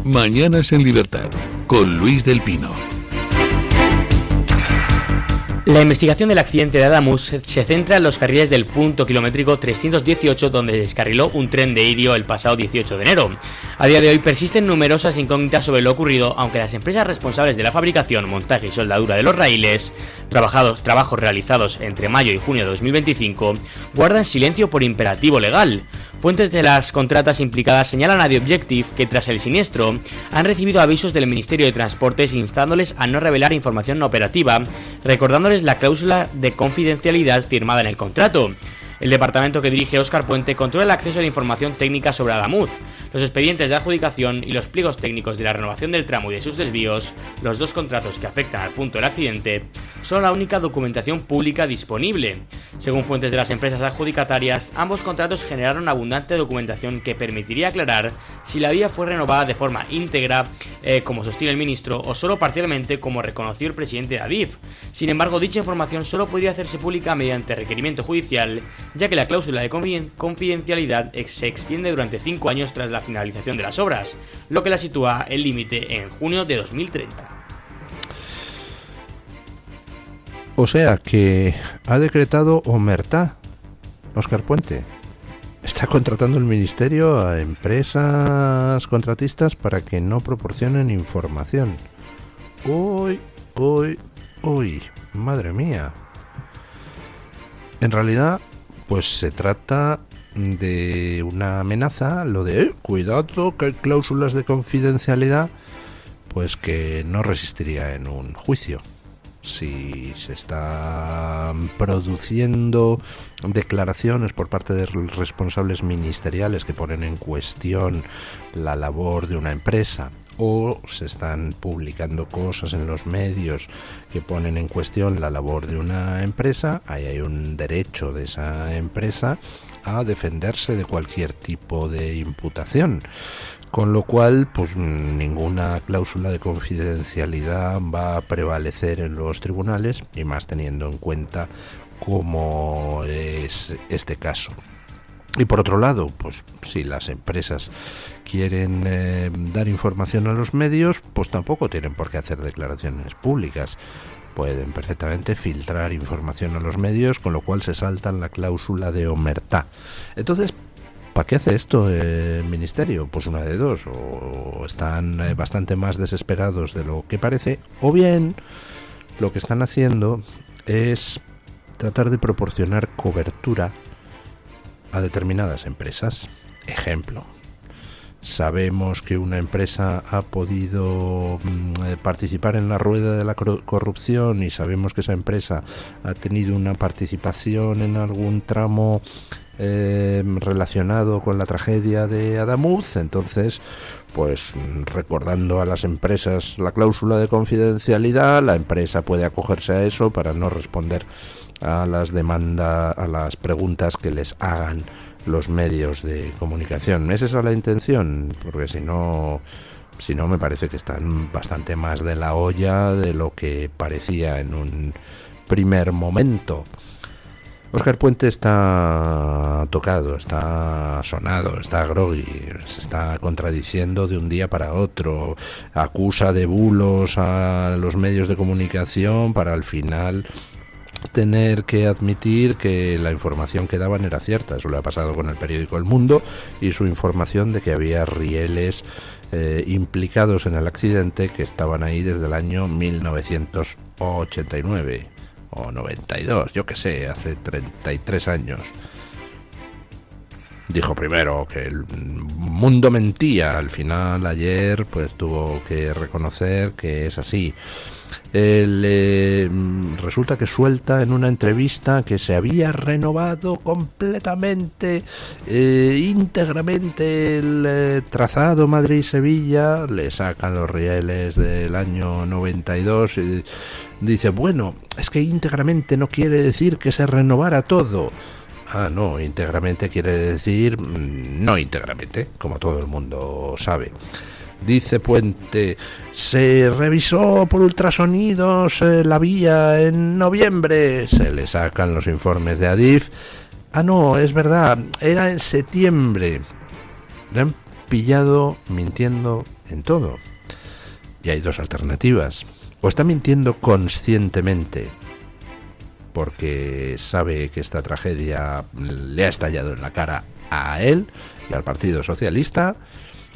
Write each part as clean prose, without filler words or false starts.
Mañanas en Libertad, con Luis del Pino. La investigación del accidente de Adamuz se centra en los carriles del punto kilométrico 318 donde descarriló un tren de Irio el pasado 18 de enero. A día de hoy persisten numerosas incógnitas sobre lo ocurrido, aunque las empresas responsables de la fabricación, montaje y soldadura de los raíles, trabajos realizados entre mayo y junio de 2025, guardan silencio por imperativo legal. Fuentes de las contratas implicadas señalan a The Objective que tras el siniestro han recibido avisos del Ministerio de Transportes instándoles a no revelar información operativa, recordándoles la cláusula de confidencialidad firmada en el contrato. El departamento que dirige Óscar Puente controla el acceso a la información técnica sobre Adamuz, los expedientes de adjudicación y los pliegos técnicos de la renovación del tramo y de sus desvíos. Los dos contratos que afectan al punto del accidente son la única documentación pública disponible. Según fuentes de las empresas adjudicatarias, ambos contratos generaron abundante documentación que permitiría aclarar si la vía fue renovada de forma íntegra, como sostiene el ministro, o solo parcialmente, como reconoció el presidente de Adif. Sin embargo, dicha información solo podría hacerse pública mediante requerimiento judicial, ya que la cláusula de confidencialidad se extiende durante 5 años tras la finalización de las obras, lo que la sitúa el límite en junio de 2030. O sea que ha decretado omertá Óscar Puente. Está contratando el ministerio a empresas contratistas para que no proporcionen información. Uy, madre mía. En realidad, pues se trata de una amenaza, lo de cuidado que hay cláusulas de confidencialidad, pues que no resistiría en un juicio. Si se están produciendo declaraciones por parte de responsables ministeriales que ponen en cuestión la labor de una empresa, o se están publicando cosas en los medios que ponen en cuestión la labor de una empresa, ahí hay un derecho de esa empresa a defenderse de cualquier tipo de imputación. Con lo cual, pues ninguna cláusula de confidencialidad va a prevalecer en los tribunales, y más teniendo en cuenta cómo es este caso. Y por otro lado, pues si las empresas quieren dar información a los medios, pues tampoco tienen por qué hacer declaraciones públicas. Pueden perfectamente filtrar información a los medios, con lo cual se saltan la cláusula de omertá. Entonces, ¿para qué hace esto el ministerio? Pues una de dos: o están bastante más desesperados de lo que parece, o bien lo que están haciendo es tratar de proporcionar cobertura a determinadas empresas. Ejemplo: sabemos que una empresa ha podido participar en la rueda de la corrupción, y sabemos que esa empresa ha tenido una participación en algún tramo relacionado con la tragedia de Adamuz. Entonces, pues recordando a las empresas la cláusula de confidencialidad, la empresa puede acogerse a eso para no responder a las demandas, a las preguntas que les hagan los medios de comunicación. ¿Es esa la intención? Porque si no me parece que están bastante más de la olla de lo que parecía en un primer momento. Óscar Puente está tocado, está sonado, está groggy, se está contradiciendo de un día para otro, acusa de bulos a los medios de comunicación para al final tener que admitir que la información que daban era cierta. Eso le ha pasado con el periódico El Mundo y su información de que había rieles implicados en el accidente que estaban ahí desde el año 1989 o 92, yo que sé, hace 33 años. Dijo primero que el mundo mentía, al final ayer pues tuvo que reconocer que es así. Resulta que suelta en una entrevista que se había renovado completamente, íntegramente el trazado Madrid-Sevilla. Le sacan los rieles del año 92 y dice, bueno, es que íntegramente no quiere decir que se renovara todo. Ah, no, íntegramente quiere decir no íntegramente, como todo el mundo sabe. Dice Puente, se revisó por ultrasonidos la vía en noviembre. Se le sacan los informes de Adif. Ah, no, es verdad, era en septiembre. Le han pillado mintiendo en todo. Y hay dos alternativas. O está mintiendo conscientemente porque sabe que esta tragedia le ha estallado en la cara a él y al Partido Socialista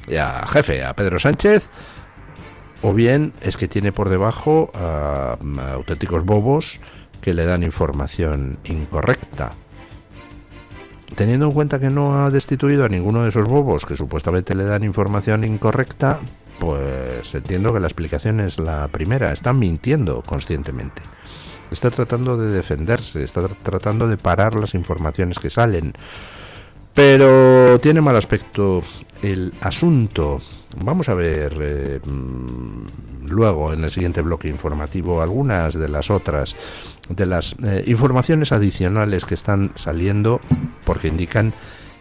y a jefe, a Pedro Sánchez, o bien es que tiene por debajo a auténticos bobos que le dan información incorrecta. Teniendo en cuenta que no ha destituido a ninguno de esos bobos que supuestamente le dan información incorrecta, pues entiendo que la explicación es la primera. Está mintiendo conscientemente. Está tratando de defenderse, está tratando de parar las informaciones que salen. Pero tiene mal aspecto el asunto. Vamos a ver luego en el siguiente bloque informativo algunas de las otras, de las informaciones adicionales que están saliendo, porque indican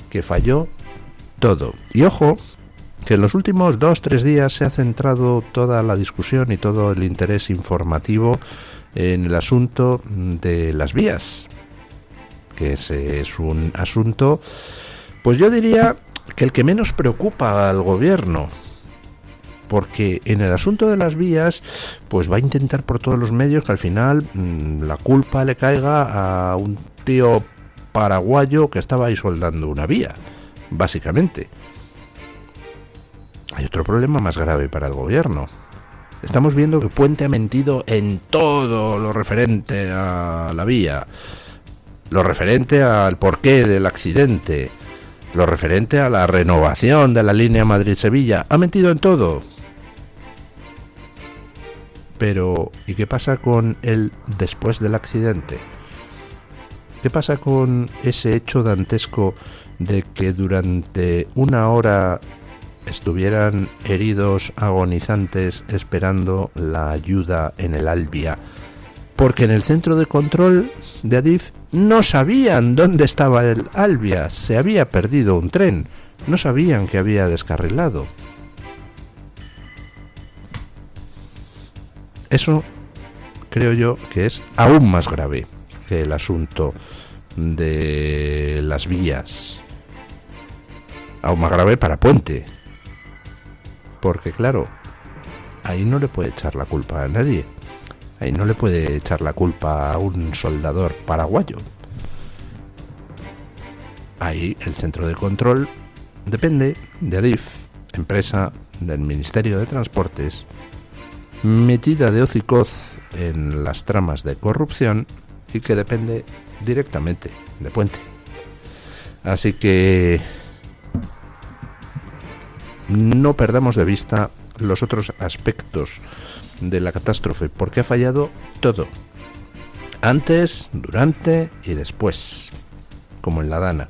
que falló todo. Y ojo, que en los últimos 2-3 días se ha centrado toda la discusión y todo el interés informativo en el asunto de las vías, que ese es un asunto, pues yo diría que el que menos preocupa al gobierno, porque en el asunto de las vías pues va a intentar por todos los medios que al final la culpa le caiga a un tío paraguayo que estaba ahí soldando una vía, básicamente. Hay otro problema más grave para el gobierno. Estamos viendo que Puente ha mentido en todo lo referente a la vía, lo referente al porqué del accidente, lo referente a la renovación de la línea Madrid-Sevilla. Ha mentido en todo. Pero, ¿y qué pasa con el después del accidente? ¿Qué pasa con ese hecho dantesco de que durante 1 hora estuvieran heridos, agonizantes, esperando la ayuda en el Albia? Porque en el centro de control de Adif no sabían dónde estaba el Albia, se había perdido un tren, no sabían que había descarrilado. Eso creo yo que es aún más grave que el asunto de las vías. Aún más grave para Puente. Porque claro, ahí no le puede echar la culpa a nadie. Ahí no le puede echar la culpa a un soldador paraguayo. Ahí el centro de control depende de Adif, empresa del Ministerio de Transportes, metida de hocicoz en las tramas de corrupción y que depende directamente de Puente. Así que no perdamos de vista los otros aspectos de la catástrofe, porque ha fallado todo, antes, durante y después, como en la Dana.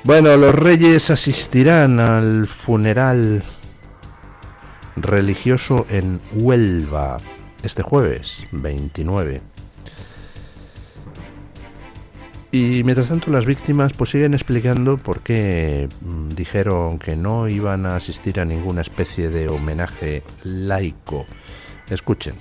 Bueno, los reyes asistirán al funeral religioso en Huelva este jueves 29. Y mientras tanto las víctimas pues siguen explicando por qué dijeron que no iban a asistir a ninguna especie de homenaje laico. Escuchen.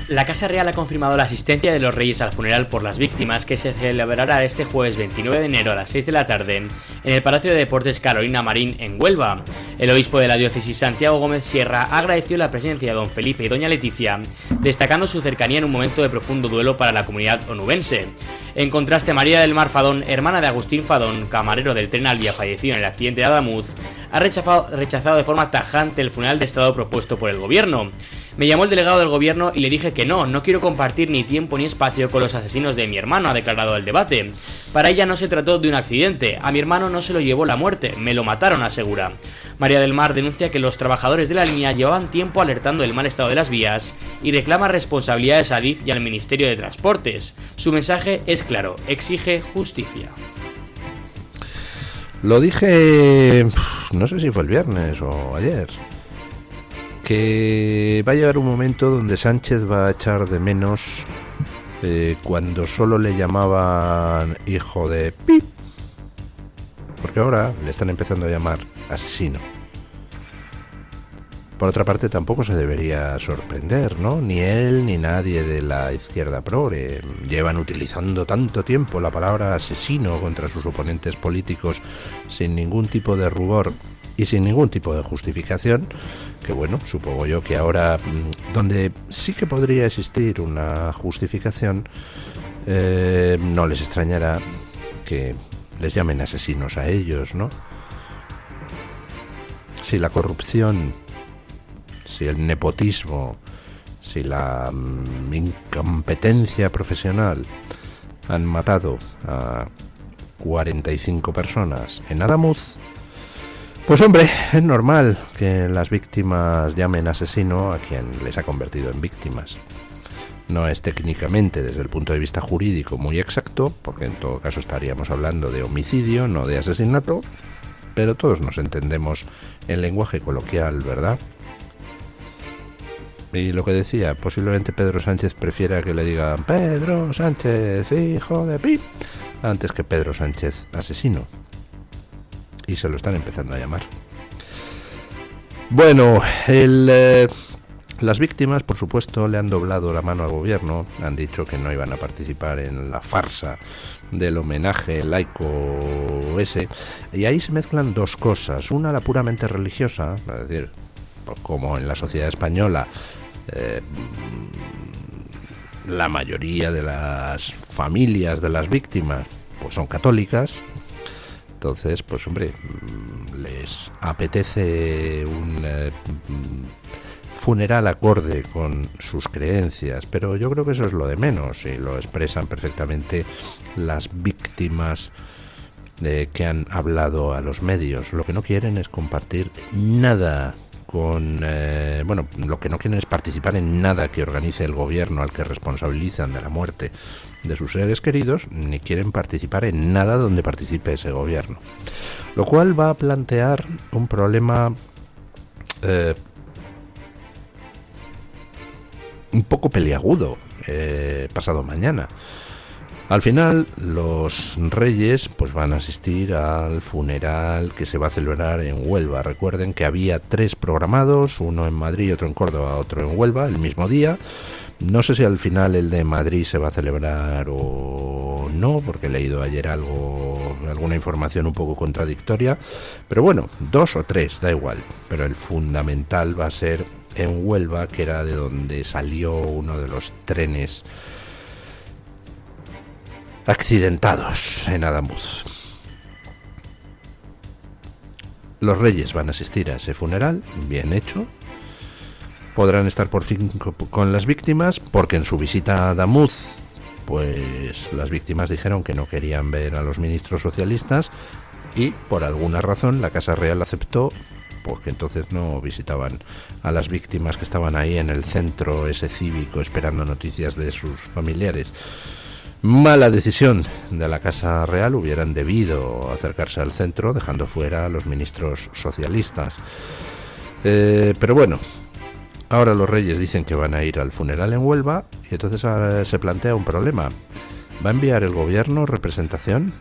La Casa Real ha confirmado la asistencia de los Reyes al funeral por las víctimas, que se celebrará este jueves 29 de enero a las 6 de la tarde en el Palacio de Deportes Carolina Marín en Huelva. El obispo de la diócesis, Santiago Gómez Sierra, agradeció la presencia de don Felipe y doña Leticia, destacando su cercanía en un momento de profundo duelo para la comunidad onubense. En contraste, María del Mar Fadón, hermana de Agustín Fadón, camarero del tren Albia fallecido en el accidente de Adamuz, ha rechazado de forma tajante el funeral de Estado propuesto por el gobierno. Me llamó el delegado del gobierno y le dije que no quiero compartir ni tiempo ni espacio con los asesinos de mi hermano, ha declarado el debate. Para ella no se trató de un accidente, a mi hermano no se lo llevó la muerte, me lo mataron, asegura. María del Mar denuncia que los trabajadores de la línea llevaban tiempo alertando del mal estado de las vías y reclama responsabilidades a Adif y al Ministerio de Transportes. Su mensaje es claro, exige justicia. Lo dije, no sé si fue el viernes o ayer, que va a llegar un momento donde Sánchez va a echar de menos cuando solo le llamaban hijo de pip, porque ahora le están empezando a llamar asesino. Por otra parte, tampoco se debería sorprender, ¿no? Ni él ni nadie de la izquierda progre. Llevan utilizando tanto tiempo la palabra asesino contra sus oponentes políticos sin ningún tipo de rubor y sin ningún tipo de justificación, que bueno, supongo yo que ahora, donde sí que podría existir una justificación, no les extrañará que les llamen asesinos a ellos, ¿no? Si la corrupción, si el nepotismo, si la incompetencia profesional han matado a 45 personas en Adamuz, pues hombre, es normal que las víctimas llamen asesino a quien les ha convertido en víctimas. No es técnicamente, desde el punto de vista jurídico, muy exacto, porque en todo caso estaríamos hablando de homicidio, no de asesinato, pero todos nos entendemos en lenguaje coloquial, ¿verdad? Y lo que decía, posiblemente Pedro Sánchez prefiera que le digan Pedro Sánchez, hijo de pi, antes que Pedro Sánchez, asesino. Y se lo están empezando a llamar. Bueno, las víctimas, por supuesto, le han doblado la mano al gobierno, han dicho que no iban a participar en la farsa del homenaje laico ese, y ahí se mezclan dos cosas, una la puramente religiosa, es decir, como en la sociedad española, la mayoría de las familias de las víctimas pues son católicas. Entonces, pues hombre, les apetece un funeral acorde con sus creencias, pero yo creo que eso es lo de menos y lo expresan perfectamente las víctimas que han hablado a los medios. Lo que no quieren es compartir nada con... lo que no quieren es participar en nada que organice el gobierno al que responsabilizan de la muerte de sus seres queridos, ni quieren participar en nada donde participe ese gobierno. Lo cual va a plantear un problema un poco peliagudo pasado mañana. Al final, los reyes pues van a asistir al funeral que se va a celebrar en Huelva. Recuerden que había 3 programados, uno en Madrid, otro en Córdoba, otro en Huelva, el mismo día. No sé si al final el de Madrid se va a celebrar o no, porque he leído ayer alguna información un poco contradictoria. Pero bueno, 2 o 3, da igual. Pero el fundamental va a ser en Huelva, que era de donde salió uno de los trenes accidentados en Adamuz. Los reyes van a asistir a ese funeral, bien hecho. Podrán estar por fin con las víctimas, porque en su visita a Adamuz, pues las víctimas dijeron que no querían ver a los ministros socialistas y por alguna razón la Casa Real aceptó, porque entonces no visitaban a las víctimas que estaban ahí en el centro ese cívico esperando noticias de sus familiares. Mala decisión de la Casa Real, hubieran debido acercarse al centro dejando fuera a los ministros socialistas. Pero bueno, ahora los reyes dicen que van a ir al funeral en Huelva y entonces ahora se plantea un problema. ¿Va a enviar el gobierno representación?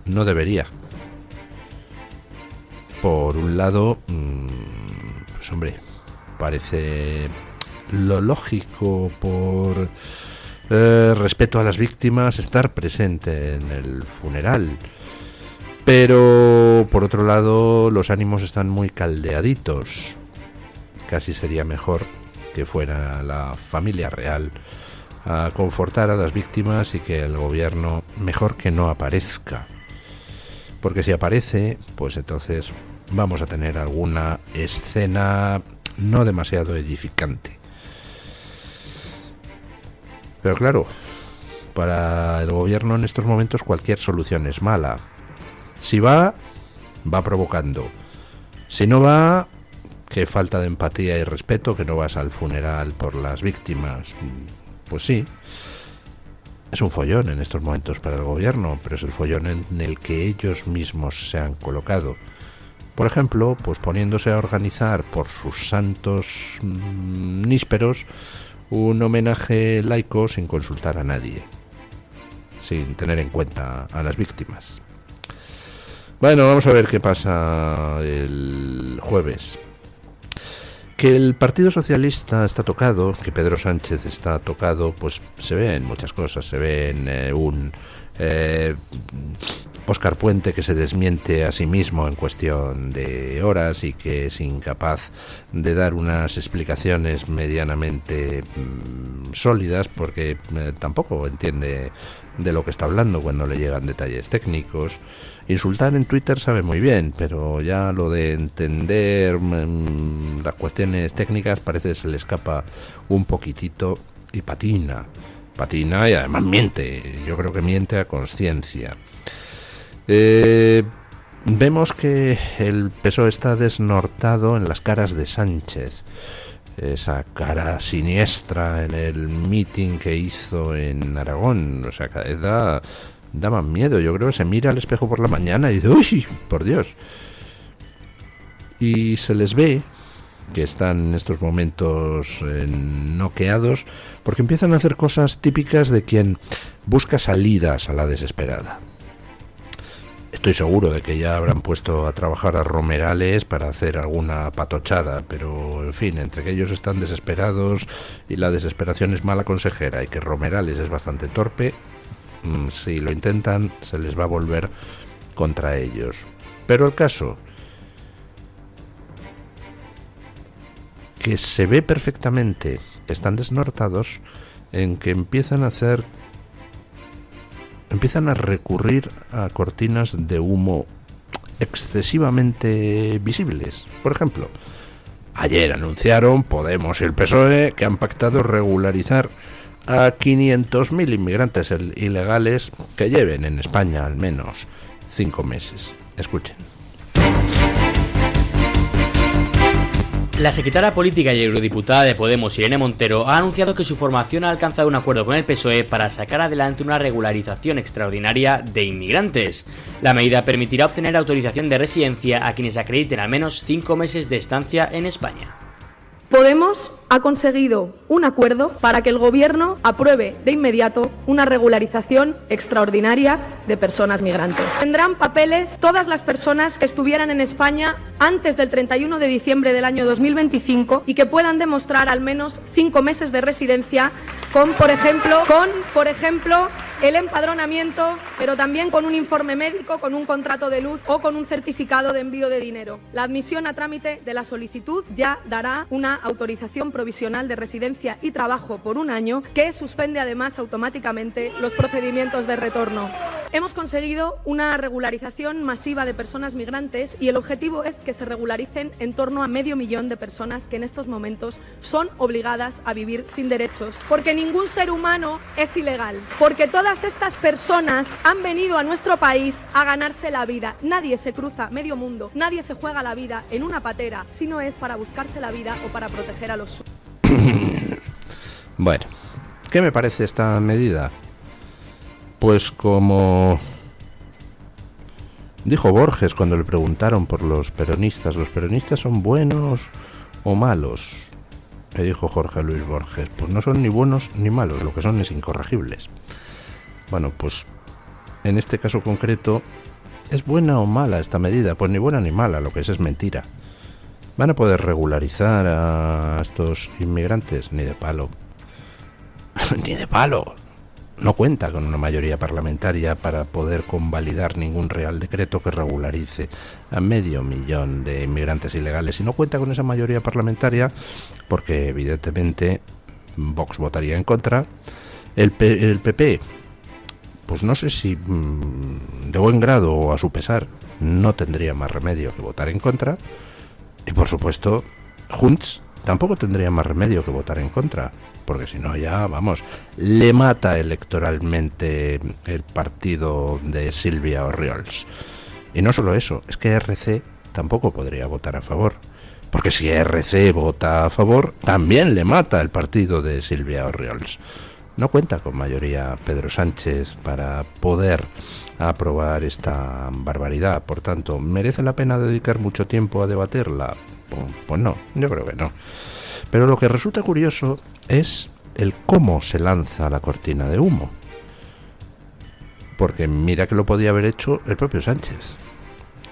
No debería. Por un lado, pues hombre, parece lo lógico por respeto a las víctimas estar presente en el funeral, pero por otro lado los ánimos están muy caldeaditos. Casi sería mejor que fuera la familia real a confortar a las víctimas y que el gobierno mejor que no aparezca, porque si aparece pues entonces vamos a tener alguna escena no demasiado edificante. Pero claro, para el gobierno en estos momentos cualquier solución es mala. Si va provocando. Si no va, qué falta de empatía y respeto que no vas al funeral por las víctimas. Pues sí, es un follón en estos momentos para el gobierno, pero es el follón en el que ellos mismos se han colocado. Por ejemplo, pues poniéndose a organizar por sus santos nísperos un homenaje laico sin consultar a nadie, sin tener en cuenta a las víctimas. Bueno, vamos a ver qué pasa el jueves. Que el Partido Socialista está tocado, que Pedro Sánchez está tocado, pues se ve en muchas cosas. Se ve en un Óscar Puente que se desmiente a sí mismo en cuestión de horas y que es incapaz de dar unas explicaciones medianamente sólidas, porque tampoco entiende de lo que está hablando cuando le llegan detalles técnicos. Insultar en Twitter sabe muy bien, pero ya lo de entender las cuestiones técnicas parece que se le escapa un poquitito y patina y además miente. Yo creo que miente a conciencia. Vemos que el PSOE está desnortado en las caras de Sánchez. Esa cara siniestra en el meeting que hizo en Aragón, o sea, cada vez da más miedo. Yo creo que se mira al espejo por la mañana y dice, ¡uy, por Dios! Y se les ve que están en estos momentos noqueados porque empiezan a hacer cosas típicas de quien busca salidas a la desesperada. Estoy seguro de que ya habrán puesto a trabajar a Romerales para hacer alguna patochada, pero en fin, entre que ellos están desesperados y la desesperación es mala consejera y que Romerales es bastante torpe, si lo intentan se les va a volver contra ellos. Pero el caso que se ve perfectamente que están desnortados en que empiezan a recurrir a cortinas de humo excesivamente visibles. Por ejemplo, ayer anunciaron Podemos y el PSOE que han pactado regularizar a 500.000 inmigrantes ilegales que lleven en España al menos 5 meses. Escuchen. La secretaria política y eurodiputada de Podemos, Irene Montero, ha anunciado que su formación ha alcanzado un acuerdo con el PSOE para sacar adelante una regularización extraordinaria de inmigrantes. La medida permitirá obtener autorización de residencia a quienes acrediten al menos 5 meses de estancia en España. Podemos ha conseguido un acuerdo para que el Gobierno apruebe de inmediato una regularización extraordinaria de personas migrantes. Tendrán papeles todas las personas que estuvieran en España antes del 31 de diciembre del año 2025 y que puedan demostrar al menos 5 meses de residencia con, por ejemplo, el empadronamiento, pero también con un informe médico, con un contrato de luz o con un certificado de envío de dinero. La admisión a trámite de la solicitud ya dará una autorización provisional de residencia y trabajo por 1 año que suspende además automáticamente los procedimientos de retorno. Hemos conseguido una regularización masiva de personas migrantes y el objetivo es que se regularicen en torno a 500.000 de personas que en estos momentos son obligadas a vivir sin derechos. Porque ningún ser humano es ilegal, porque todas estas personas han venido a nuestro país a ganarse la vida. Nadie se cruza medio mundo, nadie se juega la vida en una patera si no es para buscarse la vida o para proteger a los suyos. Bueno, ¿qué me parece esta medida? Pues como dijo Borges cuando le preguntaron por ¿los peronistas son buenos o malos? Le dijo Jorge Luis Borges, pues no son ni buenos ni malos, lo que son es incorregibles. Bueno, pues en este caso concreto, ¿es buena o mala esta medida? Pues ni buena ni mala, lo que es mentira. ¿Van a poder regularizar a estos inmigrantes? Ni de palo. Ni de palo. No cuenta con una mayoría parlamentaria para poder convalidar ningún real decreto que regularice a 500.000 de inmigrantes ilegales. Y no cuenta con esa mayoría parlamentaria porque evidentemente Vox votaría en contra. El PP, pues no sé si de buen grado o a su pesar, no tendría más remedio que votar en contra. Y por supuesto, Junts tampoco tendría más remedio que votar en contra, porque si no ya, vamos, le mata electoralmente el partido de Silvia Orriols. Y no solo eso, es que RC tampoco podría votar a favor, porque si RC vota a favor, también le mata el partido de Silvia Orriols. No cuenta con mayoría Pedro Sánchez para poder aprobar esta barbaridad. Por tanto, ¿merece la pena dedicar mucho tiempo a debatirla? Pues no, yo creo que no. Pero lo que resulta curioso es el cómo se lanza la cortina de humo. Porque mira que lo podía haber hecho el propio Sánchez.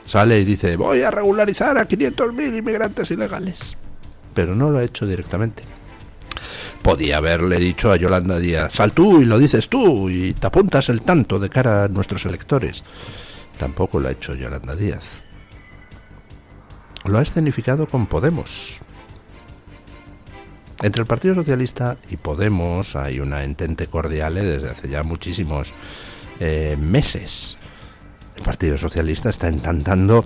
Sale y dice, voy a regularizar a 500.000 inmigrantes ilegales. pero no lo ha hecho directamente. Podía haberle dicho a Yolanda Díaz: sal tú y lo dices tú y te apuntas el tanto de cara a nuestros electores. Tampoco lo ha hecho Yolanda Díaz. Lo ha escenificado con Podemos. Entre el Partido Socialista y Podemos hay una entente cordial desde hace ya muchísimos meses. El Partido Socialista está intentando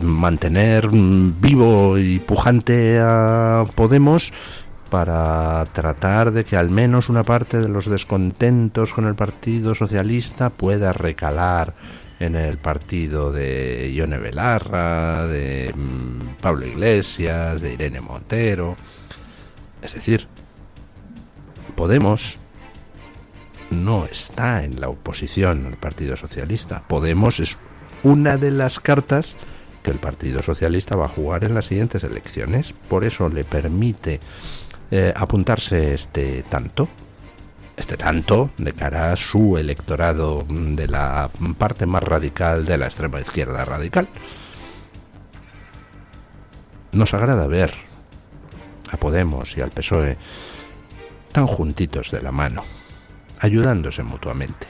mantener vivo y pujante a Podemos para tratar de que al menos una parte de los descontentos con el Partido Socialista pueda recalar en el partido de Ione Belarra, de Pablo Iglesias, de Irene Montero. Es decir, Podemos no está en la oposición al Partido Socialista. Podemos es una de las cartas que el Partido Socialista va a jugar en las siguientes elecciones. Por eso le permite apuntarse este tanto de cara a su electorado de la parte más radical de la extrema izquierda radical. Nos agrada ver a Podemos y al PSOE tan juntitos de la mano, ayudándose mutuamente.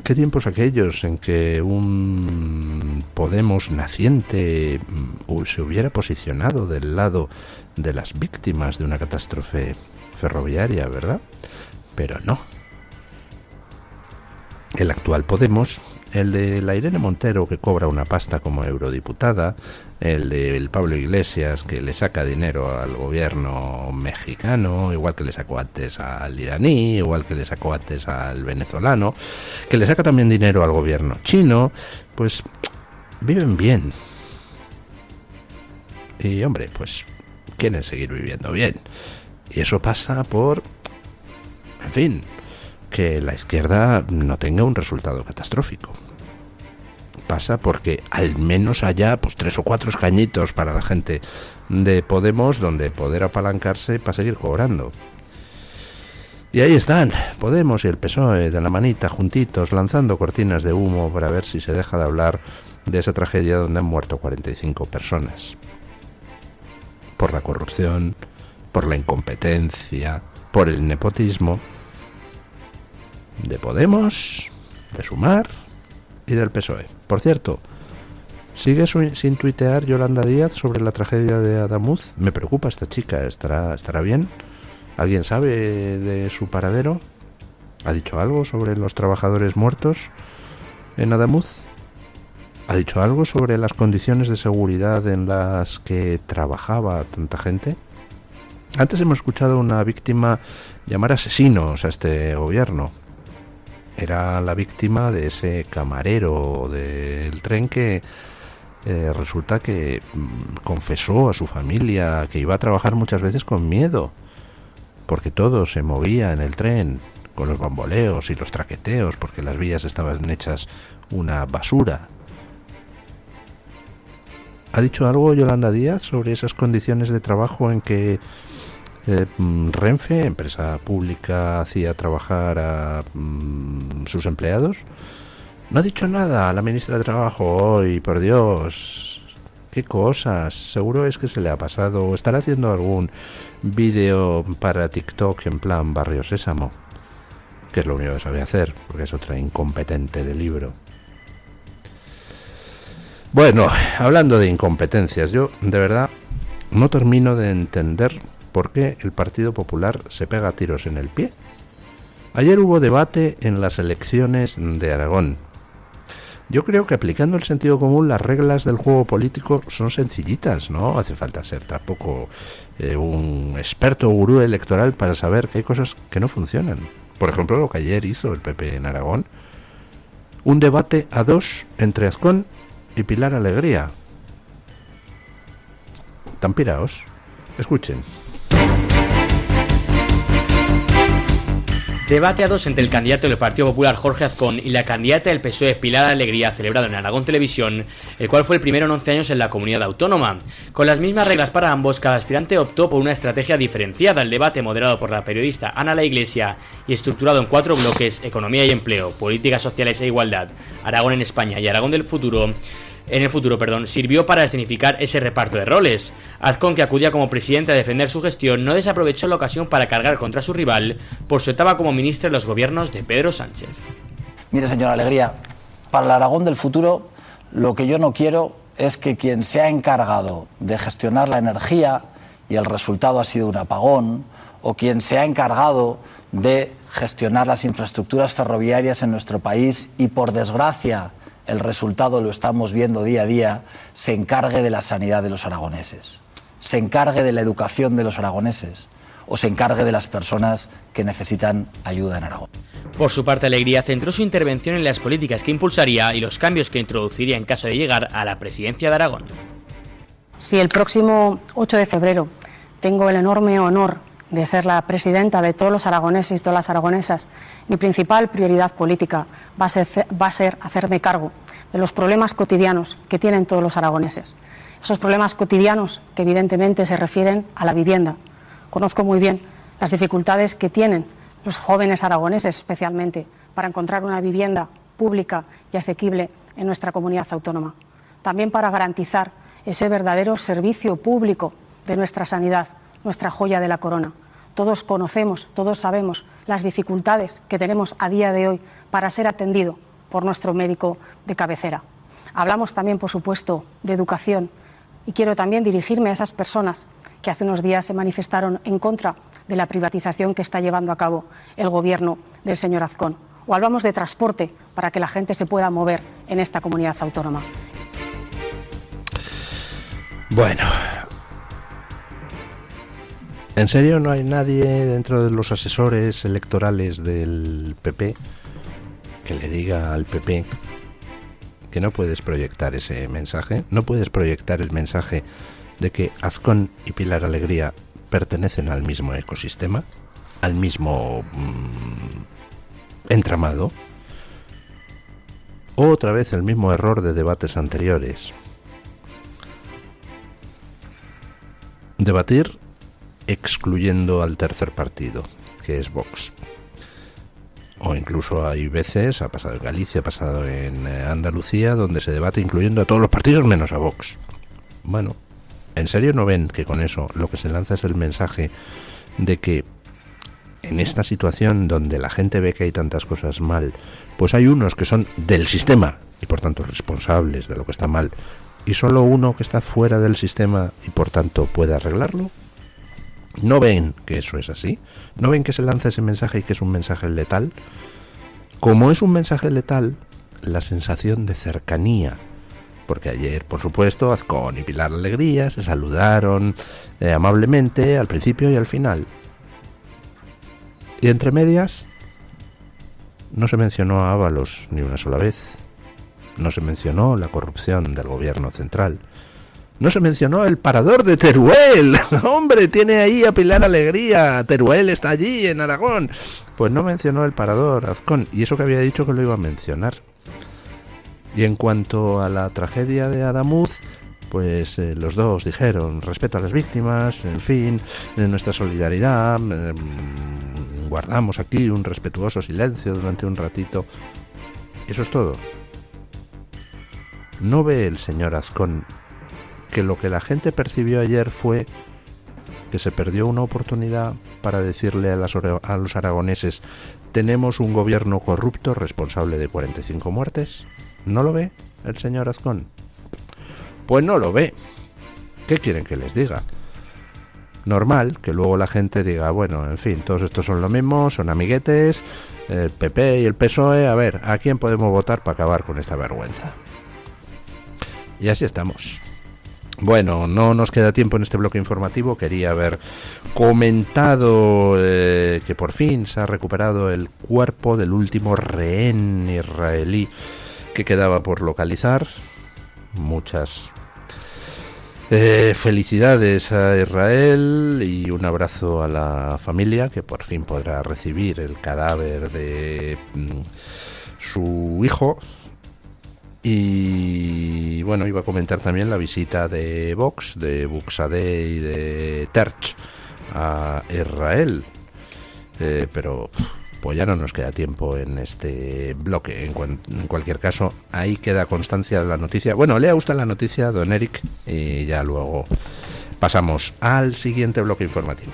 ¿Qué tiempos aquellos en que un Podemos naciente se hubiera posicionado del lado de las víctimas de una catástrofe ferroviaria, verdad? Pero no. El actual Podemos, el de la Irene Montero, que cobra una pasta como eurodiputada, el del Pablo Iglesias, que le saca dinero al gobierno mexicano, igual que le sacó antes al iraní, igual que le sacó antes al venezolano, que le saca también dinero al gobierno chino, pues viven bien. Y hombre, pues quieren seguir viviendo bien. Y eso pasa por, en fin, que la izquierda no tenga un resultado catastrófico. Pasa porque al menos haya pues 3 o 4 escañitos para la gente de Podemos donde poder apalancarse para seguir cobrando. Y ahí están Podemos y el PSOE de la manita juntitos, lanzando cortinas de humo para ver si se deja de hablar de esa tragedia donde han muerto 45 personas. Por la corrupción, por la incompetencia, por el nepotismo de Podemos, de Sumar y del PSOE. Por cierto, ¿sigue sin tuitear Yolanda Díaz sobre la tragedia de Adamuz? Me preocupa esta chica, ¿estará bien? ¿Alguien sabe de su paradero? ¿Ha dicho algo sobre los trabajadores muertos en Adamuz? ¿Ha dicho algo sobre las condiciones de seguridad en las que trabajaba tanta gente? Antes hemos escuchado a una víctima llamar asesinos a este gobierno. Era la víctima de ese camarero del tren que resulta que confesó a su familia que iba a trabajar muchas veces con miedo, porque todo se movía en el tren, con los bamboleos y los traqueteos, porque las vías estaban hechas una basura. ¿Ha dicho algo Yolanda Díaz sobre esas condiciones de trabajo en que Renfe, empresa pública, hacía trabajar a sus empleados? No ha dicho nada la ministra de Trabajo hoy, por Dios. ¿Qué cosas? Seguro es que se le ha pasado, o estará haciendo algún vídeo para TikTok en plan Barrio Sésamo, que es lo único que sabe hacer, porque es otra incompetente de libro. Bueno, hablando de incompetencias, yo de verdad no termino de entender por qué el Partido Popular se pega tiros en el pie. Ayer hubo debate en las elecciones de Aragón. Yo creo que aplicando el sentido común las reglas del juego político son sencillitas, no hace falta ser tampoco un experto gurú electoral para saber que hay cosas que no funcionan. Por ejemplo, lo que ayer hizo el PP en Aragón. Un debate a 2 entre Azcón y Pilar Alegría. Tan piraos. Escuchen. Debate a 2 entre el candidato del Partido Popular Jorge Azcón y la candidata del PSOE Pilar Alegría, celebrado en Aragón Televisión, el cual fue el primero en 11 años en la comunidad autónoma. Con las mismas reglas para ambos, cada aspirante optó por una estrategia diferenciada. El debate, moderado por la periodista Ana La Iglesia y estructurado en 4 bloques: economía y empleo, políticas sociales e igualdad, Aragón en España y Aragón del futuro, sirvió para escenificar ese reparto de roles. Azcón, que acudía como presidente a defender su gestión, no desaprovechó la ocasión para cargar contra su rival por su etapa como ministro en los gobiernos de Pedro Sánchez. Mire, señora Alegría, para el Aragón del futuro, lo que yo no quiero es que quien se ha encargado de gestionar la energía y el resultado ha sido un apagón, o quien se ha encargado de gestionar las infraestructuras ferroviarias en nuestro país y, por desgracia, el resultado lo estamos viendo día a día, se encargue de la sanidad de los aragoneses, se encargue de la educación de los aragoneses o se encargue de las personas que necesitan ayuda en Aragón. Por su parte, Alegría centró su intervención en las políticas que impulsaría y los cambios que introduciría en caso de llegar a la presidencia de Aragón. Si el próximo 8 de febrero tengo el enorme honor de ser la presidenta de todos los aragoneses y todas las aragonesas, mi principal prioridad política va a ser hacerme cargo de los problemas cotidianos que tienen todos los aragoneses. Esos problemas cotidianos que evidentemente se refieren a la vivienda. Conozco muy bien las dificultades que tienen los jóvenes aragoneses, especialmente, para encontrar una vivienda pública y asequible en nuestra comunidad autónoma. También para garantizar ese verdadero servicio público de nuestra sanidad, nuestra joya de la corona. Todos conocemos, todos sabemos las dificultades que tenemos a día de hoy para ser atendido por nuestro médico de cabecera. Hablamos también, por supuesto, de educación y quiero también dirigirme a esas personas que hace unos días se manifestaron en contra de la privatización que está llevando a cabo el gobierno del señor Azcón. O hablamos de transporte para que la gente se pueda mover en esta comunidad autónoma. Bueno, ¿en serio no hay nadie dentro de los asesores electorales del PP que le diga al PP que no puedes proyectar ese mensaje? ¿No puedes proyectar el mensaje de que Azcón y Pilar Alegría pertenecen al mismo ecosistema, al mismo entramado? Otra vez el mismo error de debates anteriores. Debatir excluyendo al tercer partido, que es Vox. O incluso hay veces, ha pasado en Galicia, ha pasado en Andalucía, donde se debate incluyendo a todos los partidos menos a Vox. Bueno, ¿en serio no ven que con eso lo que se lanza es el mensaje de que en esta situación donde la gente ve que hay tantas cosas mal, pues hay unos que son del sistema y por tanto responsables de lo que está mal, y solo uno que está fuera del sistema y por tanto puede arreglarlo? ¿No ven que eso es así? ¿No ven que se lanza ese mensaje y que es un mensaje letal? Como es un mensaje letal, la sensación de cercanía, porque ayer, por supuesto, Azcón y Pilar Alegría se saludaron amablemente al principio y al final. Y entre medias, no se mencionó a Ábalos ni una sola vez. No se mencionó la corrupción del gobierno central. No se mencionó el parador de Teruel. ¡Hombre, tiene ahí a Pilar Alegría! Teruel está allí, en Aragón. Pues no mencionó el parador, Azcón. Y eso que había dicho que lo iba a mencionar. Y en cuanto a la tragedia de Adamuz, pues los dos dijeron respeto a las víctimas, en fin, nuestra solidaridad, guardamos aquí un respetuoso silencio durante un ratito. Eso es todo. ¿No ve el señor Azcón que lo que la gente percibió ayer fue que se perdió una oportunidad para decirle a los aragoneses: tenemos un gobierno corrupto responsable de 45 muertes? ¿No lo ve el señor Azcón? Pues no lo ve. ¿Qué quieren que les diga? Normal que luego la gente diga, bueno, en fin, todos estos son lo mismo, son amiguetes, el PP y el PSOE, a ver, ¿a quién podemos votar para acabar con esta vergüenza? Y así estamos. Bueno, no nos queda tiempo en este bloque informativo. Quería haber comentado que por fin se ha recuperado el cuerpo del último rehén israelí que quedaba por localizar. Muchas felicidades a Israel y un abrazo a la familia, que por fin podrá recibir el cadáver de su hijo. Y bueno, iba a comentar también la visita de Vox, de Buxadé y de Terch a Israel, pero pues ya no nos queda tiempo en este bloque. En cualquier caso, ahí queda constancia de la noticia. Bueno, lea usted la noticia, don Eric, y ya luego pasamos al siguiente bloque informativo.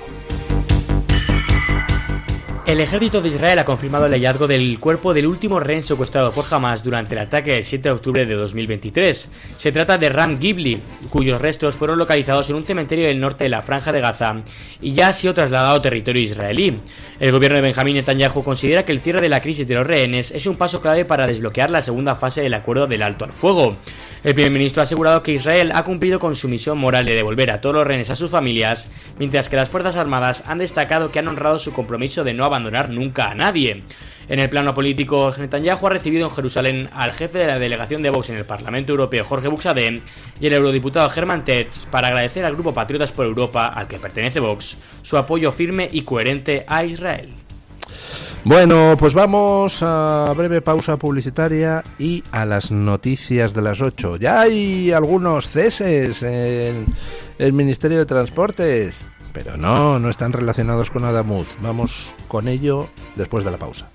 El ejército de Israel ha confirmado el hallazgo del cuerpo del último rehén secuestrado por Hamas durante el ataque del 7 de octubre de 2023. Se trata de Ram Gibli, cuyos restos fueron localizados en un cementerio del norte de la Franja de Gaza y ya ha sido trasladado a territorio israelí. El gobierno de Benjamín Netanyahu considera que el cierre de la crisis de los rehenes es un paso clave para desbloquear la segunda fase del acuerdo del alto al fuego. El primer ministro ha asegurado que Israel ha cumplido con su misión moral de devolver a todos los rehenes a sus familias, mientras que las Fuerzas Armadas han destacado que han honrado su compromiso de no abandonar nunca a nadie. En el plano político, Netanyahu ha recibido en Jerusalén al jefe de la delegación de Vox en el Parlamento Europeo, Jorge Buxadé, y el eurodiputado Herman Tertsch, para agradecer al grupo Patriotas por Europa, al que pertenece Vox, su apoyo firme y coherente a Israel. Bueno, pues vamos a breve pausa publicitaria y a las noticias de las 8. Ya hay algunos ceses en el Ministerio de Transportes, pero no están relacionados con Adamuz. Vamos con ello después de la pausa.